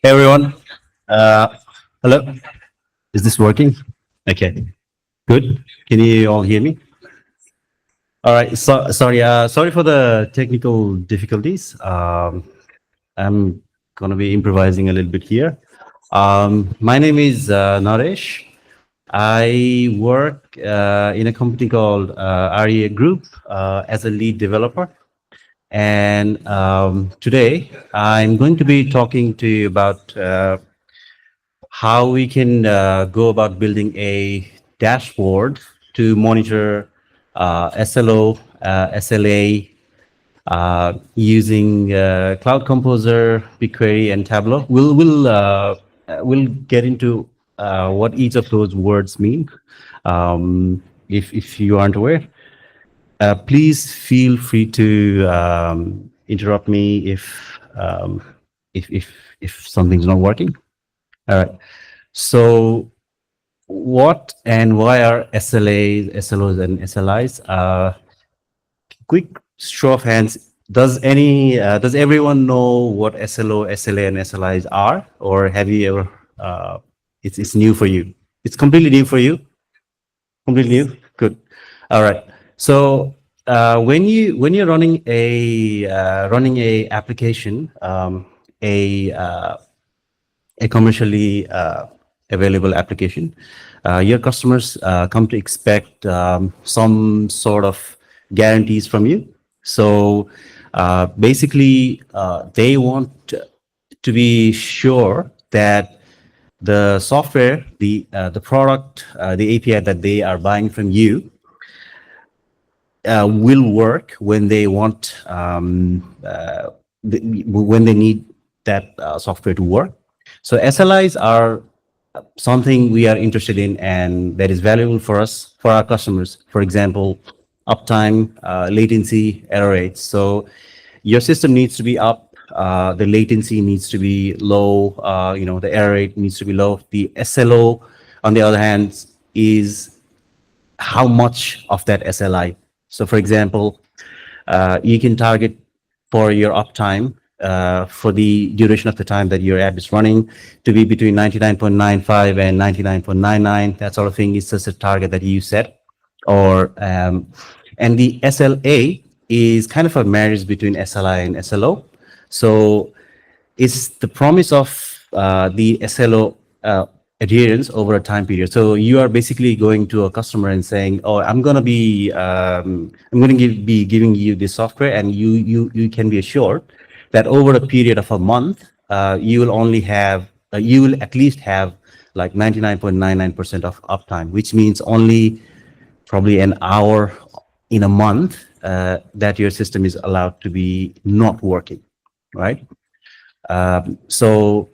Hey everyone. Hello. Is this working? Okay. Good. Can you all hear me? All right. Sorry. Sorry for the technical difficulties. I'm gonna be improvising a little bit here. My name is Naresh. I work in a company called REA Group as a lead developer. And today I'm going to be talking to you about how we can go about building a dashboard to monitor SLO, SLA using Cloud Composer, Bigquery, and Tableau. We'll get into what each of those words mean. If you aren't aware, please feel free to interrupt me if something's not working. All right. So what and why are SLAs, SLOs, and SLIs? Quick show of hands. Does everyone know what SLO, SLA, and SLIs are, or have you ever? It's new for you. It's completely new for you. Completely new. Good. All right. So when you're running a application, a commercially available application, your customers come to expect some sort of guarantees from you. So basically, they want to be sure that the software, the product, the API that they are buying from you will work when they want, when they need that software to work. So SLIs are something we are interested in and that is valuable for us, for our customers. For example, uptime, latency, error rates. So your system needs to be up, the latency needs to be low, the error rate needs to be low. The SLO, on the other hand, is how much of that SLI. So for example, you can target for your uptime for the duration of the time that your app is running to be between 99.95 and 99.99. That sort of thing is just a target that you set. Or and the SLA is kind of a marriage between SLI and SLO. So it's the promise of the SLO adherence over a time period. So you are basically going to a customer and saying, "Oh, I'm going to be be giving you this software, and you can be assured that over a period of a month, you will only have you will at least have like 99.99% of uptime, which means only probably an hour in a month that your system is allowed to be not working, right?" So,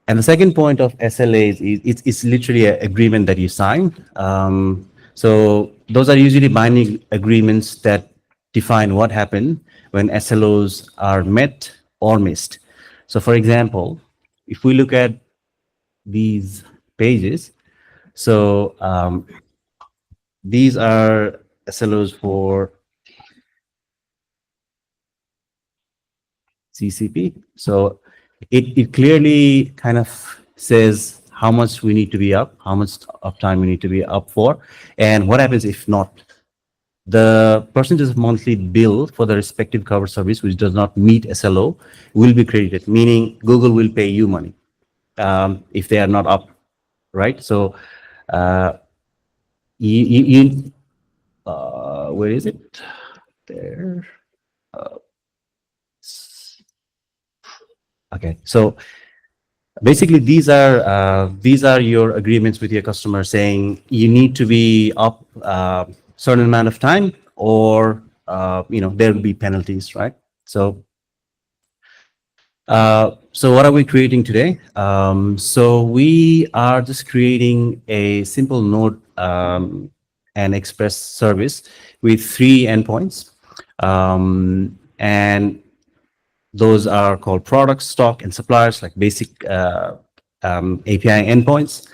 and the second point of SLAs is it's literally an agreement that you sign. So those are usually binding agreements that define what happened when SLOs are met or missed. So for example, if we look at these pages, so these are SLOs for CCP. So it clearly kind of says how much we need to be up, how much uptime we need to be up for, and what happens if not. The percentage of monthly bill for the respective cover service which does not meet SLO will be credited, meaning Google will pay you money if they are not up, right? So where is it? There. Okay, so basically these are your agreements with your customer saying you need to be up certain amount of time, or there will be penalties, right? So so what are we creating today? So we are just creating a simple Node and Express service with 3 endpoints, and those are called products, stock, and suppliers, like basic API endpoints.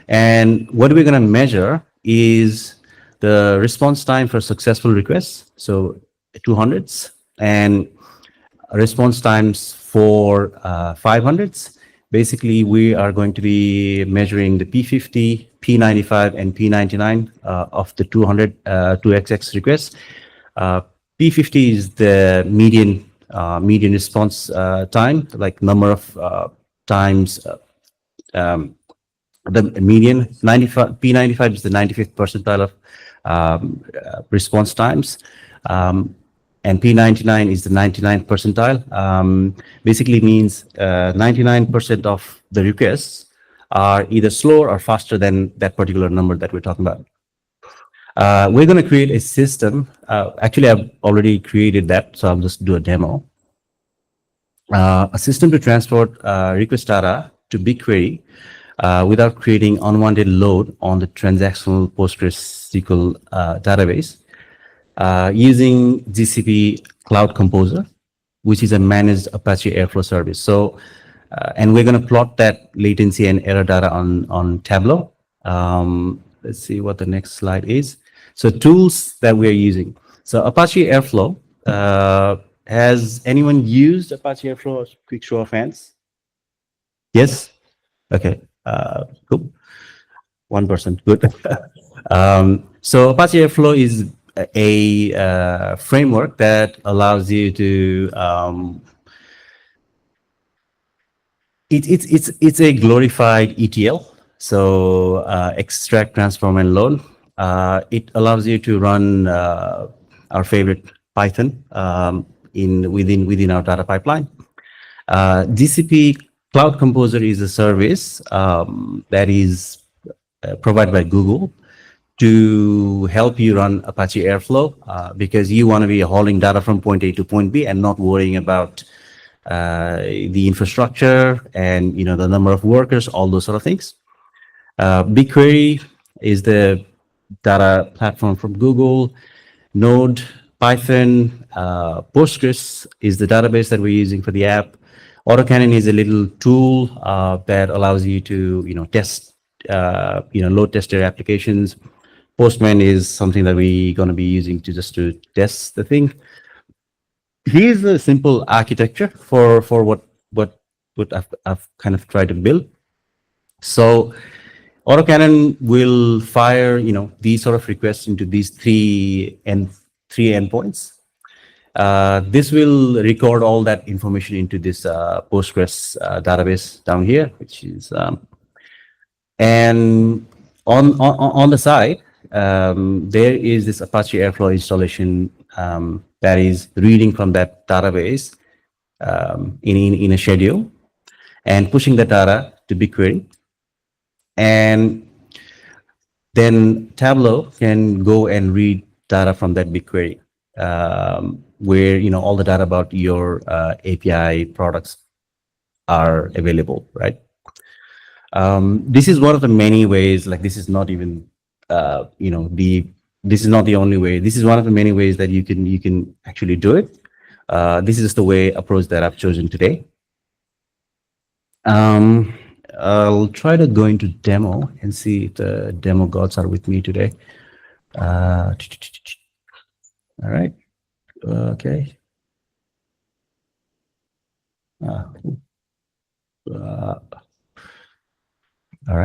And what we're going to measure is the response time for successful requests, so 200s, and response times for 500s, Basically, we are going to be measuring the P50, P95, and P99 of the 200 2XX requests. Uh, P50 is the median response time, like number of times the median. 95 P95 is the 95th percentile of response times. And P99 is the 99th percentile. Basically means 99% of the requests are either slower or faster than that particular number that we're talking about. We're going to create a system. Actually, I've already created that, so I'll just do a demo. A system to transport request data to BigQuery without creating unwanted load on the transactional PostgreSQL database using GCP Cloud Composer, which is a managed Apache Airflow service. So, and we're going to plot that latency and error data on Tableau. Let's see what the next slide is. So tools that we're using. So Apache Airflow, has anyone used Apache Airflow? Quick show of hands. Yes? Okay, cool. 1%, good. So Apache Airflow is a framework that allows you to it's a glorified ETL. So extract, transform, and load. It allows you to run our favorite Python within our data pipeline. GCP Cloud Composer is a service that is provided by Google to help you run Apache Airflow because you want to be hauling data from point A to point B and not worrying about the infrastructure and the number of workers, all those sort of things. BigQuery is the data platform from Google. Node, Python, Postgres is the database that we're using for the app. Autocannon is a little tool that allows you to test load test your applications. Postman is something that we're going to be using to test the thing. Here's a simple architecture for what I've kind of tried to build. So Autocannon will fire these sort of requests into these three endpoints. This will record all that information into this Postgres database down here, which is and on the side there is this Apache Airflow installation that is reading from that database in a schedule and pushing the data to BigQuery. And then Tableau can go and read data from that BigQuery, where all the data about your API products are available, right? This is one of the many ways. Like this is not even, this is not the only way. This is one of the many ways that you can actually do it. This is the way approach that I've chosen today. I'll try to go into demo and see if the demo gods are with me today. All right. Okay. All right. All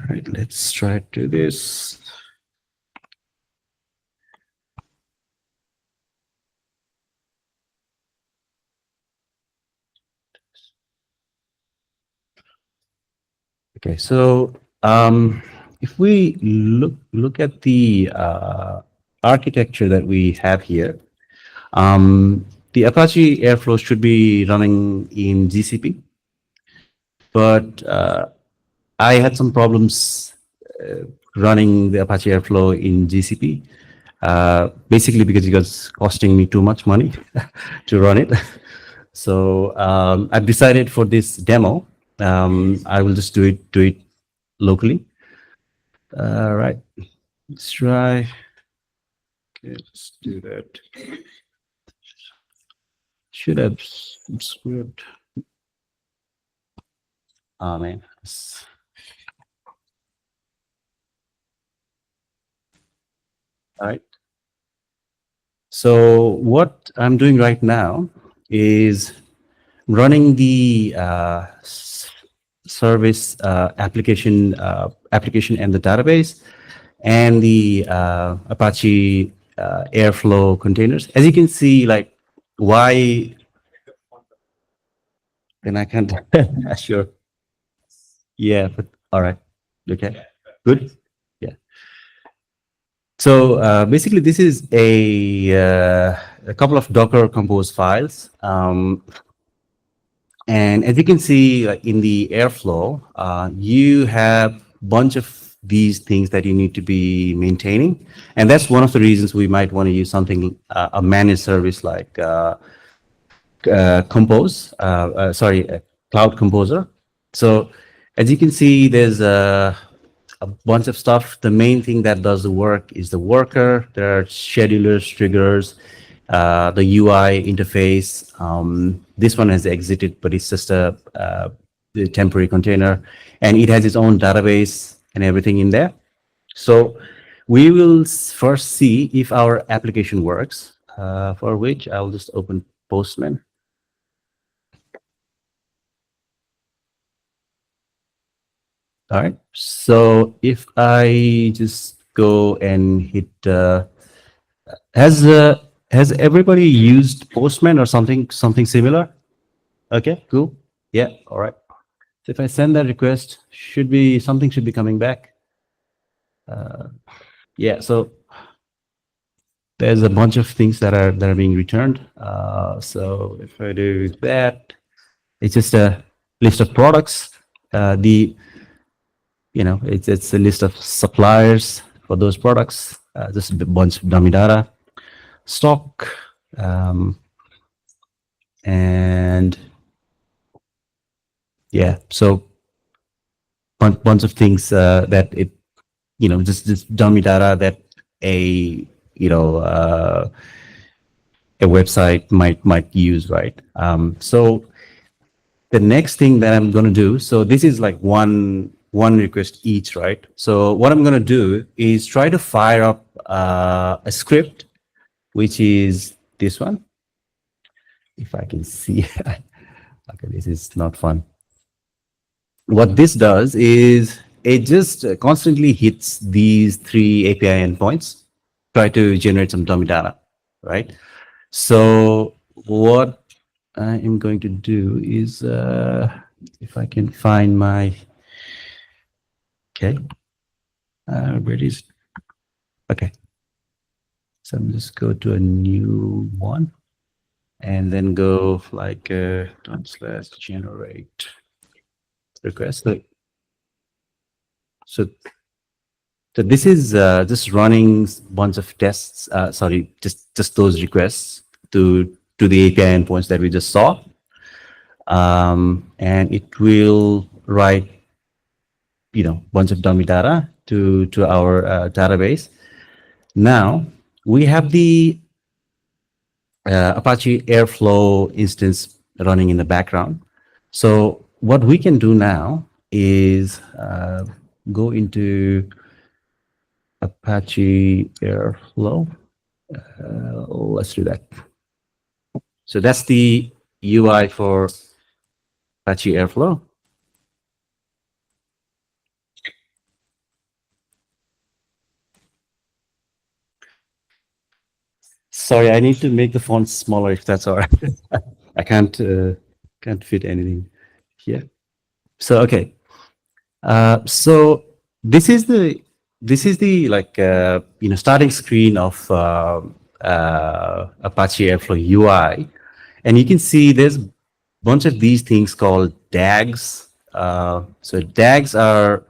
right. Let's try to do this. Okay, so if we look at the architecture that we have here, the Apache Airflow should be running in GCP, but I had some problems running the Apache Airflow in GCP, basically because it was costing me too much money to run it. So I've decided for this demo, I will just do it locally. All right, let's try. Okay, let's do that. Should have some script. Oh man. All right. So what I'm doing right now is running the service application and the database and the Apache Airflow containers. As you can see, like why then I can't. Sure. Yeah. But, all right. Okay. Good. Yeah. So basically, this is a couple of Docker Compose files. And as you can see in the Airflow, you have bunch of these things that you need to be maintaining. And that's one of the reasons we might want to use something, a managed service like Compose, Cloud Composer. So as you can see, there's a bunch of stuff. The main thing that does the work is the worker. There are schedulers, triggers, the UI interface. This one has exited, but it's just the temporary container, and it has its own database and everything in there. So we will first see if our application works, for which I'll just open Postman. All right. So if I just go and hit, has has everybody used Postman or something similar? Okay, cool. Yeah. All right. So if I send that request, something should be coming back. Yeah. So there's a bunch of things that are being returned. So if I do that, it's just a list of products. It's a list of suppliers for those products. Just a bunch of dummy data, stock, and yeah. So bunch of things that it, just dummy data that a a website might use, right? So the next thing that I'm going to do, so this is like one request each, right? So what I'm going to do is try to fire up a script, which is this one. If I can see, okay, this is not fun. What this does is it just constantly hits these three API endpoints, try to generate some dummy data, right? So what I am going to do is, if I can find my, okay, where it is, okay. So I'm just go to a new one and then go like /generate request. So this is just running bunch of tests. Sorry, just those requests to the API endpoints that we just saw. And it will write, bunch of dummy data to our database. Now we have the Apache Airflow instance running in the background. So what we can do now is go into Apache Airflow. Let's do that. So that's the UI for Apache Airflow. Sorry, I need to make the font smaller if that's all right. I can't fit anything here. So okay. So this is the like starting screen of Apache Airflow UI, and you can see there's a bunch of these things called DAGs. So DAGs are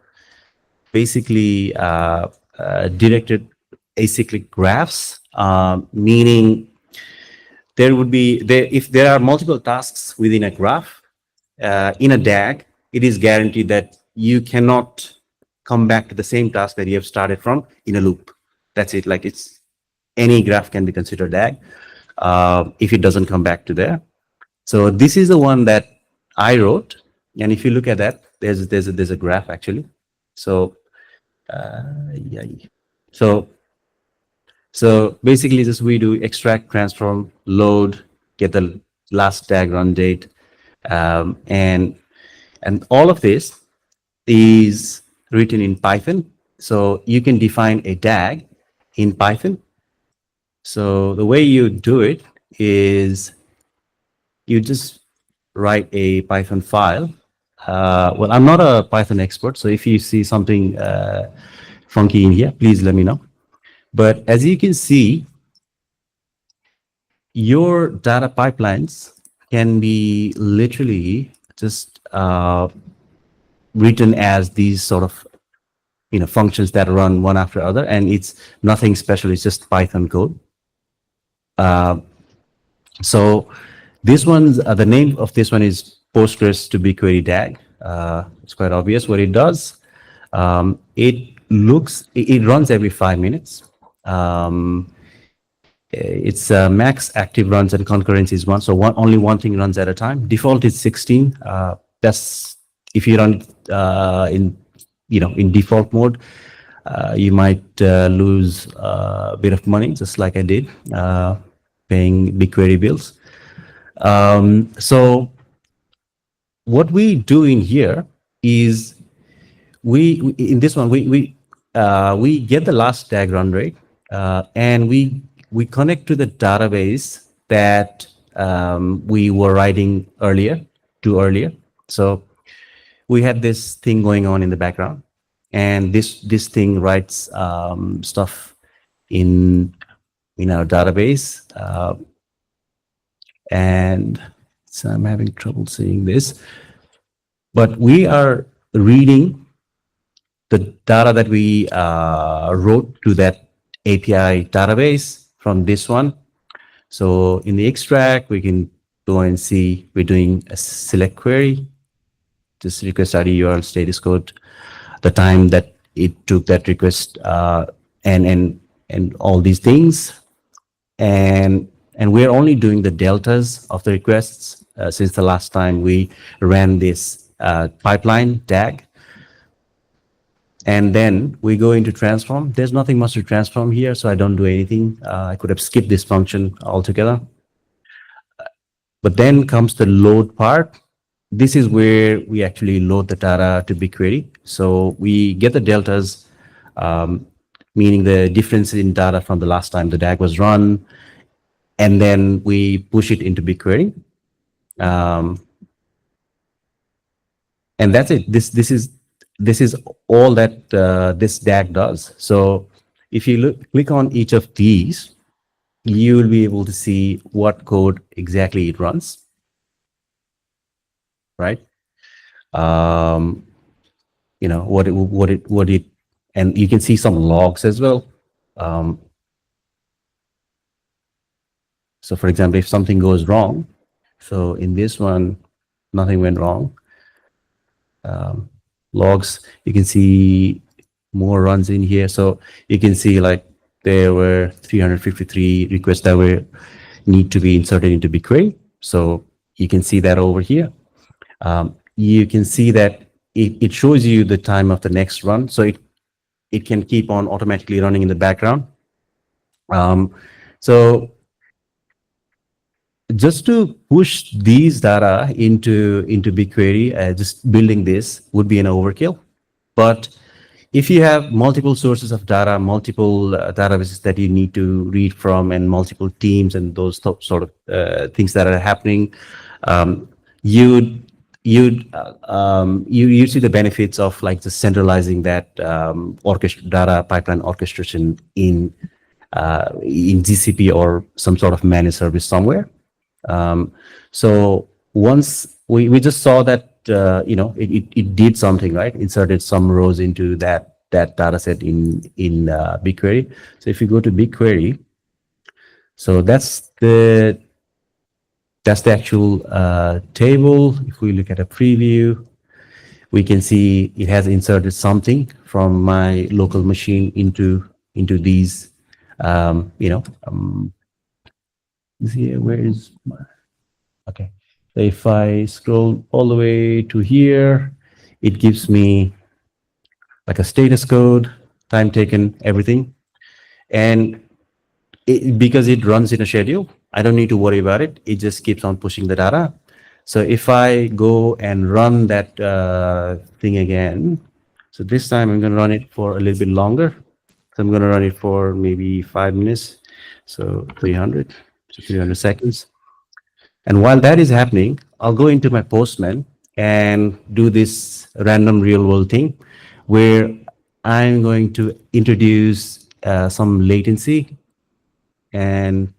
basically directed acyclic graphs, meaning if there are multiple tasks within a graph, in a DAG, it is guaranteed that you cannot come back to the same task that you have started from in a loop. That's it. Like any graph can be considered DAG if it doesn't come back to there. So this is the one that I wrote, and if you look at that, there's a graph actually. So yeah. So So basically, just we do extract, transform, load, get the last tag run date, and all of this is written in Python. So you can define a tag in Python. So the way you do it is you just write a Python file. Well, I'm not a Python expert, so if you see something funky in here, please let me know. But as you can see, your data pipelines can be literally just written as these sort of functions that run one after other, and it's nothing special. It's just Python code. So this one's the name of this one is Postgres to BigQuery DAG. It's quite obvious what it does. It runs every 5 minutes. Its max active runs and concurrency is 1, so only one thing runs at a time. Default is 16. That's if you run in default mode, you might lose a bit of money, just like I did, paying BigQuery bills. So what we do in here is in this one we get the last tag run rate, and we connect to the database that we were writing earlier. So we had this thing going on in the background, and this thing writes stuff in our database, and so I'm having trouble seeing this, but we are reading the data that we wrote to that API database from this one. So in the extract, we can go and see we're doing a select query, just request ID URL status code, the time that it took that request, and all these things, and we're only doing the deltas of the requests since the last time we ran this pipeline tag. And then we go into transform. There's nothing much to transform here, so I don't do anything. I could have skipped this function altogether. But then comes the load part. This is where we actually load the data to BigQuery. So we get the deltas, meaning the difference in data from the last time the DAG was run, and then we push it into BigQuery. And that's it. This is all that this DAG does. So if you click on each of these, you will be able to see what code exactly it runs, right? What it, and you can see some logs as well. So for example, if something goes wrong, so in this one, nothing went wrong. Logs, you can see more runs in here. So you can see like there were 353 requests that need to be inserted into BigQuery. So you can see that over here. You can see that it shows you the time of the next run. So it can keep on automatically running in the background. So just to push these data into BigQuery, just building this would be an overkill. But if you have multiple sources of data, multiple databases that you need to read from, and multiple teams and those sort of things that are happening, you see the benefits of like just centralizing that data pipeline orchestration in GCP or some sort of managed service somewhere. So once we just saw that it did something, right? Inserted some rows into that data set in BigQuery. So if you go to BigQuery, so that's the actual table. If we look at a preview, we can see it has inserted something from my local machine into these. See, where is my, okay. So if I scroll all the way to here, it gives me like a status code, time taken, everything. And because it runs in a schedule, I don't need to worry about it. It just keeps on pushing the data. So if I go and run that thing again, so this time I'm going to run it for a little bit longer. So I'm going to run it for maybe 5 minutes. So 300, so 300 seconds. And while that is happening, I'll go into my Postman and do this random real world thing where I'm going to introduce some latency and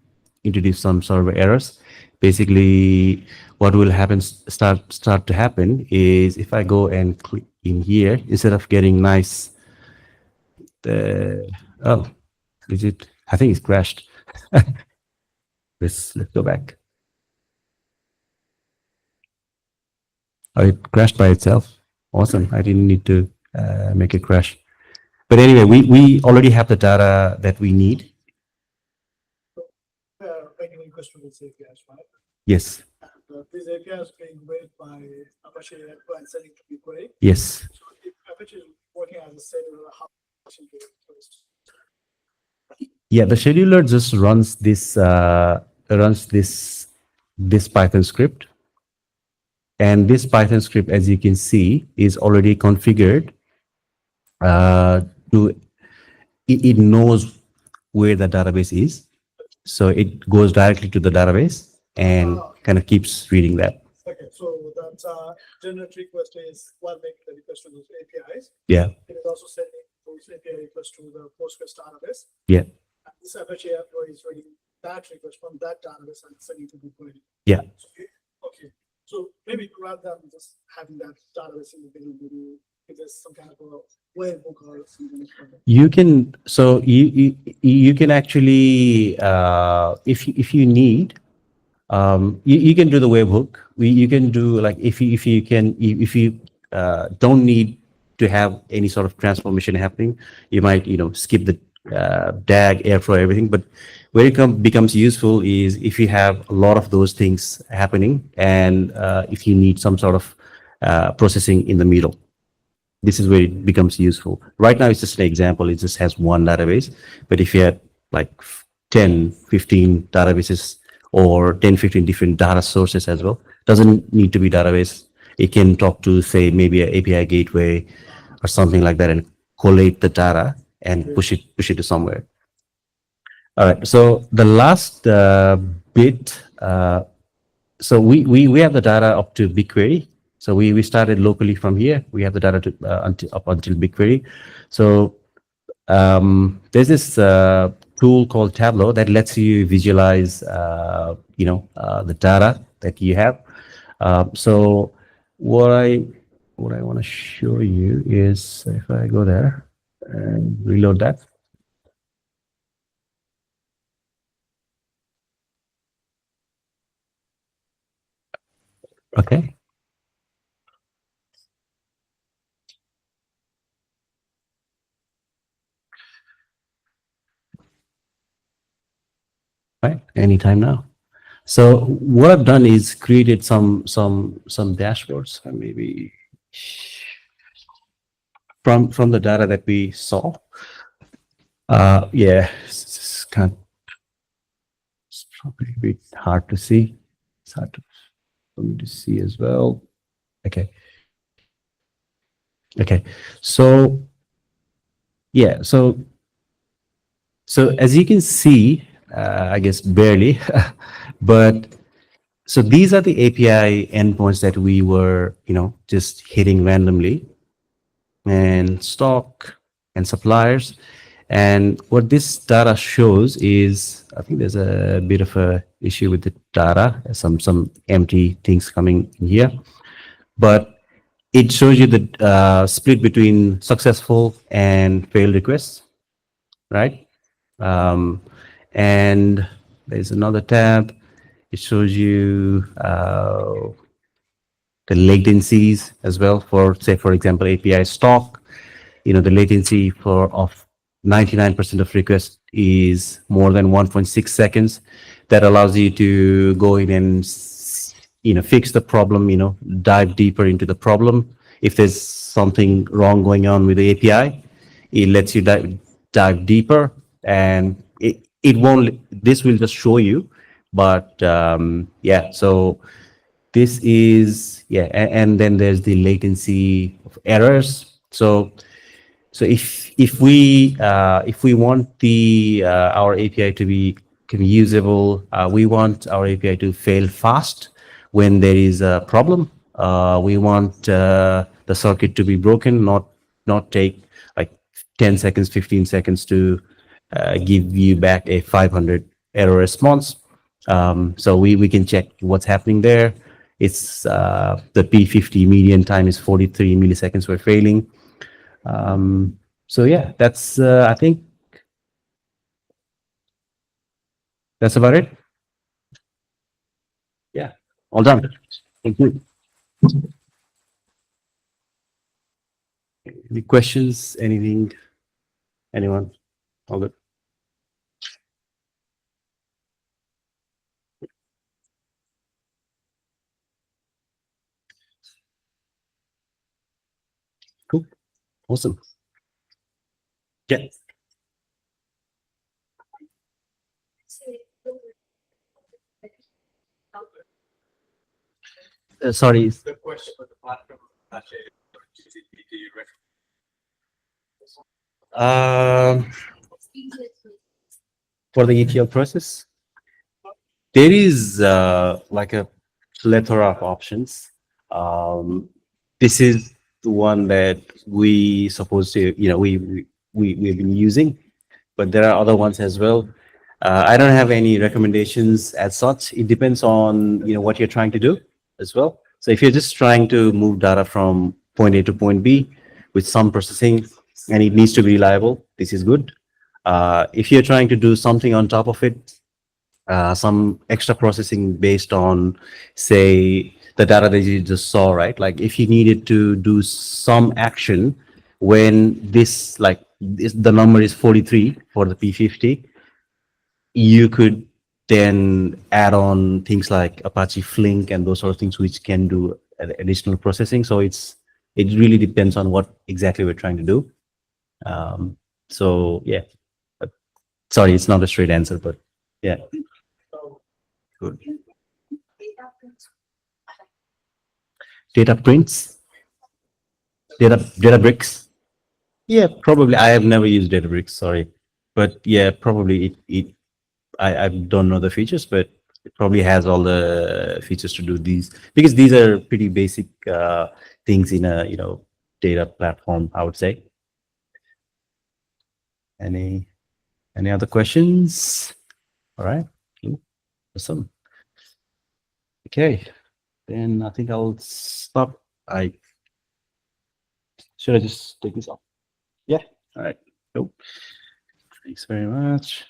introduce some server errors. Basically, what will happen start to happen is if I go and click in here, instead of getting nice, oh, is it? I think it's crashed. Let's go back. Oh, it crashed by itself. Awesome. I didn't need to make it crash. But anyway, we already have the data that we need. Making request to this APIs, right? Yes. And these APIs being read by Apache and sending to Bigquery. Yes. So if Apache is working as a scheduler, how much do you request? Yeah, the scheduler just runs this Python script, and this Python script, as you can see, is already configured to it knows where the database is, so it goes directly to the database and kind of keeps reading that. Okay, so that generate request is while making the request to those APIs. Yeah. It is also sending those API requests to the Postgres database. Yeah. And this Apache employee is reading that request from that database and sending to Bigquery. Yeah. So, okay. So maybe rather than just having that database in the beginning, if there's some kind of a webhook or something like that. You can, so you can actually, if you need, you can do the webhook. You can do like if you don't need to have any sort of transformation happening, you might skip the DAG, airflow, everything. But where it becomes useful is if you have a lot of those things happening, and if you need some sort of processing in the middle. This is where it becomes useful. Right now, it's just an example. It just has one database. But if you had like 10, 15 databases or 10, 15 different data sources as well, doesn't need to be database. It can talk to, say, maybe an API gateway or something like that and collate the data and push it to somewhere. All right. So the last bit, so we have the data up to BigQuery. So we started locally from here. We have the data to, up until BigQuery. So there's this tool called Tableau that lets you visualize, the data that you have. So what I want to show you is if I go there and reload that. Okay. Right, anytime now. So what I've done is created some dashboards, maybe from the data that we saw. Yeah, it's probably a bit hard to see. It's hard for me to see as well. Okay. Okay. So yeah, so as you can see, I guess barely, but so these are the API endpoints that we were, just hitting randomly, and stock and suppliers. And what this data shows is, I think there's a bit of a issue with the data, some empty things coming in here, but it shows you the split between successful and failed requests, right? And there's another tab. It shows you the latencies as well for, say, for example, API stock. The latency of 99% of requests is more than 1.6 seconds. That allows you to go in and fix the problem, dive deeper into the problem. If there's something wrong going on with the API, it lets you dive deeper, and it won't, this will just show you, but yeah, so this is, yeah, and then there's the latency of errors. So if we want the our API to be usable, we want our API to fail fast when there is a problem. We want the circuit to be broken, not take like 10 seconds, 15 seconds to give you back a 500 error response. So we can check what's happening there. It's the P50 median time is 43 milliseconds for failing. So yeah, that's I think that's about it. Yeah, all done. Thank you. Any questions? Anything? Anyone? All good. Cool. Awesome. Yeah. Sorry. Um, for the ETL process, there is like a plethora of options. Um, this is the one that we supposed to, we've been using, but there are other ones as well. I don't have any recommendations as such. It depends on what you're trying to do as well. So if you're just trying to move data from point A to point B with some processing and it needs to be reliable, this is good. If you're trying to do something on top of it, some extra processing based on, say, the data that you just saw, right? Like if you needed to do some action when the number is 43 for the P50, you could then add on things like Apache Flink and those sort of things, which can do additional processing. So it really depends on what exactly we're trying to do. So yeah, sorry, it's not a straight answer, but yeah, good. Data prints, data bricks. Yeah, probably. I have never used Databricks, sorry, but yeah, probably I don't know the features, but it probably has all the features to do these, because these are pretty basic things in a data platform, I would say. Any other questions? All right, cool. Awesome. Okay, then I think I'll stop. I should I just take this off? Yeah. All right. Cool. Thanks very much.